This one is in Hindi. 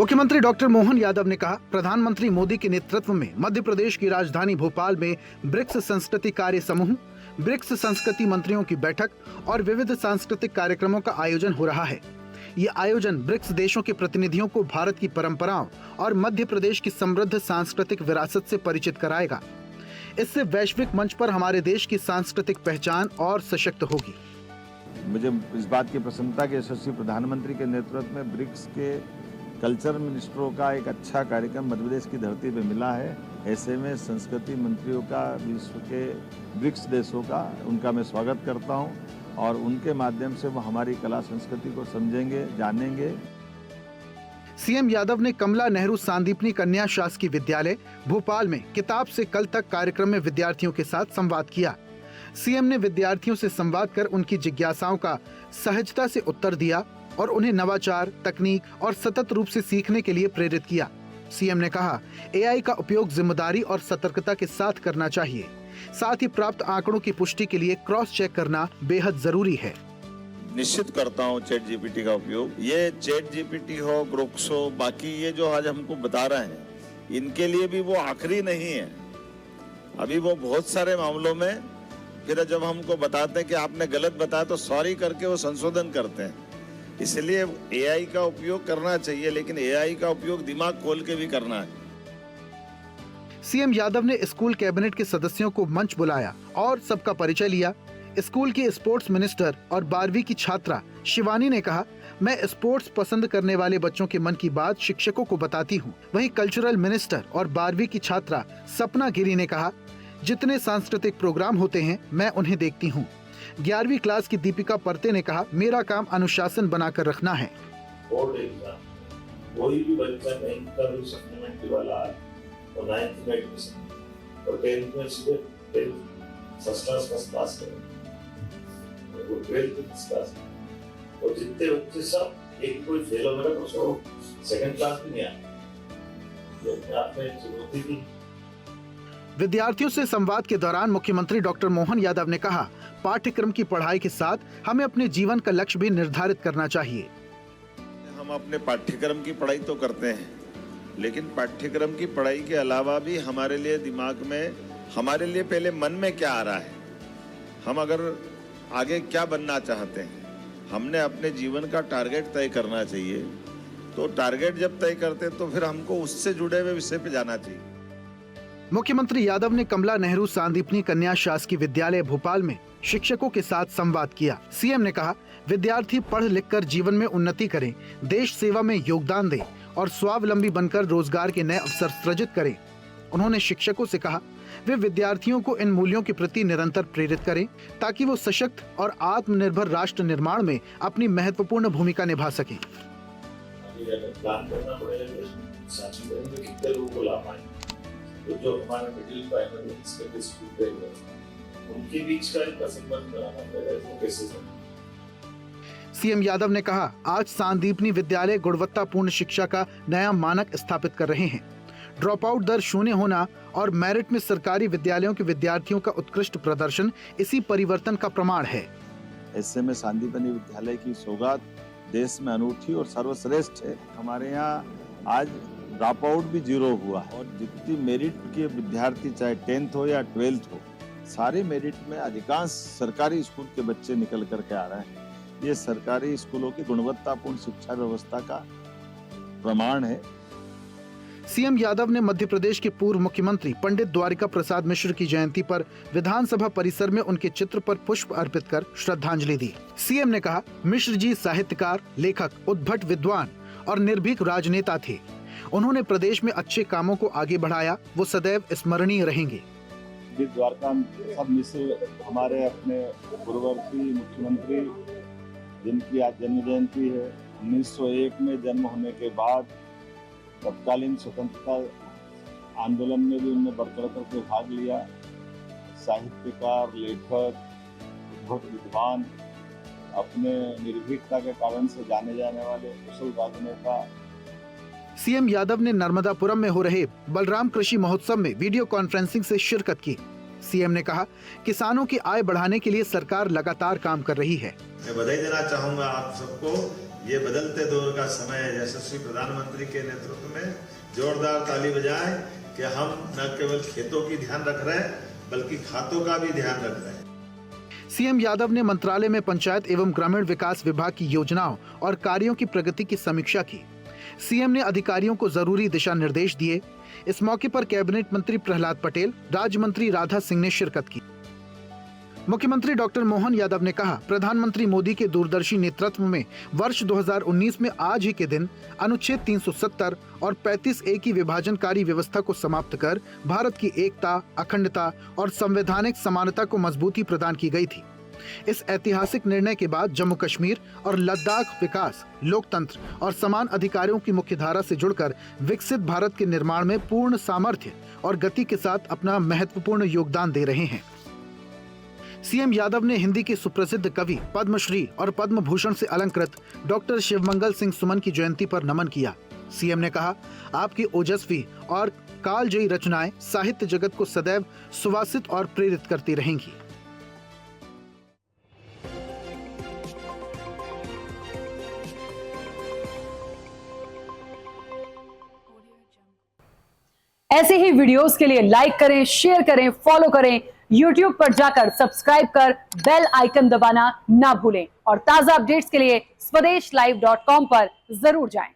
मुख्यमंत्री डॉक्टर मोहन यादव ने कहा, प्रधानमंत्री मोदी के नेतृत्व में मध्य प्रदेश की राजधानी भोपाल में ब्रिक्स संस्कृति कार्य समूह, ब्रिक्स संस्कृति मंत्रियों की बैठक और विविध सांस्कृतिक कार्यक्रमों का आयोजन हो रहा है। ये आयोजन ब्रिक्स देशों के प्रतिनिधियों को भारत की परंपराओं और मध्य प्रदेश की समृद्ध सांस्कृतिक विरासत से परिचित कराएगा। इससे वैश्विक मंच पर हमारे देश की सांस्कृतिक पहचान और सशक्त होगी। मुझे इस बात की प्रसन्नता कि यशस्वी प्रधानमंत्री के नेतृत्व में ब्रिक्स के कल्चर मिनिस्टरों का एक अच्छा कार्यक्रम मध्य प्रदेश की धरती पे मिला है। ऐसे में संस्कृति मंत्रियों का विश्व के ब्रिक्स देशों का उनका मैं स्वागत करता हूं और उनके माध्यम से वो हमारी कला संस्कृति को समझेंगे, जानेंगे। सीएम यादव ने कमला नेहरू सांदीपनी कन्या शासकीय विद्यालय भोपाल में किताब से कल तक कार्यक्रम में विद्यार्थियों के साथ संवाद किया। सीएम ने विद्यार्थियों से संवाद कर उनकी जिज्ञासाओं का सहजता से उत्तर दिया और उन्हें नवाचार, तकनीक और सतत रूप से सीखने के लिए प्रेरित किया। सीएम ने कहा, एआई का उपयोग जिम्मेदारी और सतर्कता के साथ करना चाहिए। साथ ही प्राप्त आंकड़ों की पुष्टि के लिए क्रॉस चेक करना बेहद जरूरी है। निश्चित करता हूं चैट जीपीटी का उपयोग। ये चैट जीपीटी हो, ग्रोक्स हो, बाकी ये जो आज हमको बता रहे हैं, इनके लिए भी वो आखिरी नहीं है। अभी वो बहुत सारे मामलों में फिर जब हमको बताते हैं कि आपने गलत बताया तो सॉरी करके वो संशोधन करते हैं। इसलिए एआई का उपयोग करना चाहिए, लेकिन एआई का उपयोग दिमाग खोल के भी करना है। सीएम यादव ने स्कूल कैबिनेट के सदस्यों को मंच बुलाया और सबका परिचय लिया। स्कूल के स्पोर्ट्स मिनिस्टर और 12वीं की छात्रा शिवानी ने कहा, मैं स्पोर्ट्स पसंद करने वाले बच्चों के मन की बात शिक्षकों को बताती हूँ। वहीं कल्चरल मिनिस्टर और 12वीं की छात्रा सपना गिरी ने कहा, जितने सांस्कृतिक प्रोग्राम होते हैं मैं उन्हें देखती हूँ। 11वीं क्लास की दीपिका परते ने कहा, मेरा काम अनुशासन बनाकर रखना है। बोर्ड एग्जाम कोई भी बच्चा 9th का भी सप्लीमेंट्री वाला और 9th में एडमिशन और 10th में सीधे 10th फर्स्ट क्लास करें और 12th फर्स्ट क्लास और जितने बच्चे सब एक कोई फेल हो गया तो छोड़ो, सेकंड क्लास भी नहीं आया। ये अपने आप में चुनौती थी। विद्यार्थियों से संवाद के दौरान मुख्यमंत्री डॉक्टर मोहन यादव ने कहा, पाठ्यक्रम की पढ़ाई के साथ हमें अपने जीवन का लक्ष्य भी निर्धारित करना चाहिए। हम अपने पाठ्यक्रम की पढ़ाई तो करते हैं, लेकिन पाठ्यक्रम की पढ़ाई के अलावा भी हमारे लिए दिमाग में, हमारे लिए पहले मन में क्या आ रहा है, हम अगर आगे क्या बनना चाहते हैं, हमने अपने जीवन का टारगेट तय करना चाहिए। तो टारगेट जब तय करते हैं तो फिर हमको उससे जुड़े हुए विषय पे जाना चाहिए। मुख्यमंत्री यादव ने कमला नेहरू सांदीपनी कन्या शासकीय विद्यालय भोपाल में शिक्षकों के साथ संवाद किया। सीएम ने कहा, विद्यार्थी पढ़ लिखकर जीवन में उन्नति करें, देश सेवा में योगदान दें और स्वावलंबी बनकर रोजगार के नए अवसर सृजित करें। उन्होंने शिक्षकों से कहा, वे विद्यार्थियों को इन मूल्यों के प्रति निरंतर प्रेरित करें ताकि वो सशक्त और आत्मनिर्भर राष्ट्र निर्माण में अपनी महत्वपूर्ण भूमिका निभा सकें। प्लान करना पड़ेगा कि साथी करेंगे कितने लोगों को ला पाएंगे। तो जो हमारे मिडिल प्राइमरी स्कूल स्टूडेंट हैं, उनके बीच का एक संबंध बनाना पड़ेगा, वो कैसे बने। सीएम यादव ने कहा, आज सांदीपनी विद्यालय गुणवत्तापूर्ण शिक्षा का नया मानक स्थापित कर रहे हैं। ड्रॉप आउट दर शून्य होना और मेरिट में सरकारी विद्यालयों के विद्यार्थियों का उत्कृष्ट प्रदर्शन इसी परिवर्तन का प्रमाण है। ऐसे में सांदीपनी विद्यालय की सौगात देश में अनूठी और सर्वश्रेष्ठ है। हमारे यहाँ आज ड्रॉप आउट भी 0 हुआ है और जितनी मेरिट के विद्यार्थी, चाहे 10th हो या 12th हो, सारे मेरिट में अधिकांश सरकारी स्कूल के बच्चे निकल करके आ रहे हैं। ये सरकारी स्कूलों की गुणवत्तापूर्ण शिक्षा व्यवस्था का प्रमाण है। सीएम यादव ने मध्य प्रदेश के पूर्व मुख्यमंत्री पंडित द्वारिका प्रसाद मिश्र की जयंती पर विधानसभा परिसर में उनके चित्र पर पुष्प अर्पित कर श्रद्धांजलि दी। सीएम ने कहा, मिश्र जी साहित्यकार, लेखक, उद्भट विद्वान और निर्भीक राजनेता थे। उन्होंने प्रदेश में अच्छे कामों को आगे बढ़ाया, वो सदैव स्मरणीय रहेंगे। द्वारका प्रसाद मिश्र हमारे अपने पूर्ववर्ती मुख्यमंत्री, जिनकी आज जन्म जयंती है। 1901 में जन्म होने के बाद तत्कालीन स्वतंत्रता आंदोलन में भी उन्होंने बढ़ चढ़ करके भाग लिया। साहित्यकार, लेखक, उद्भट विद्वान, अपने निर्भीकता के कारण से जाने जाने वाले कुशल राजनेता। सीएम यादव ने नर्मदापुरम में हो रहे बलराम कृषि महोत्सव में वीडियो कॉन्फ्रेंसिंग से शिरकत की। सीएम ने कहा, किसानों की आय बढ़ाने के लिए सरकार लगातार काम कर रही है। मैं बधाई देना चाहूंगा आप सबको। ये बदलते दौर का समय है। यशस्वी प्रधानमंत्री के नेतृत्व में जोरदार ताली बजाएं कि हम न केवल खेतों की ध्यान रख रहे हैं बल्कि खातों का भी ध्यान रख रहे हैं। सीएम यादव ने मंत्रालय में पंचायत एवं ग्रामीण विकास विभाग की योजनाओं और कार्यों की प्रगति की समीक्षा की। सीएम ने अधिकारियों को जरूरी दिशा निर्देश दिए। इस मौके पर कैबिनेट मंत्री प्रहलाद पटेल, राज्य मंत्री राधा सिंह ने शिरकत की। मुख्यमंत्री डॉक्टर मोहन यादव ने कहा, प्रधानमंत्री मोदी के दूरदर्शी नेतृत्व में वर्ष 2019 में आज ही के दिन अनुच्छेद 370 और 35A की विभाजनकारी व्यवस्था को समाप्त कर भारत की एकता, अखंडता और संवैधानिक समानता को मजबूती प्रदान की गई थी। इस ऐतिहासिक निर्णय के बाद जम्मू कश्मीर और लद्दाख विकास, लोकतंत्र और समान अधिकारों की मुख्यधारा से जुड़कर विकसित भारत के निर्माण में पूर्ण सामर्थ्य और गति के साथ अपना महत्वपूर्ण योगदान दे रहे हैं। सीएम यादव ने हिंदी के सुप्रसिद्ध कवि, पद्मश्री और पद्म भूषण से अलंकृत डॉक्टर शिवमंगल सिंह सुमन की जयंती पर नमन किया। सीएम ने कहा, आपकी ओजस्वी और कालजयी रचनाएं साहित्य जगत को सदैव सुवासित और प्रेरित करती रहेंगी। ऐसे ही वीडियोस के लिए लाइक करें, शेयर करें, फॉलो करें। YouTube पर जाकर सब्सक्राइब कर बेल आइकन दबाना ना भूलें और ताजा अपडेट्स के लिए स्वदेशलाइव.com पर जरूर जाएं।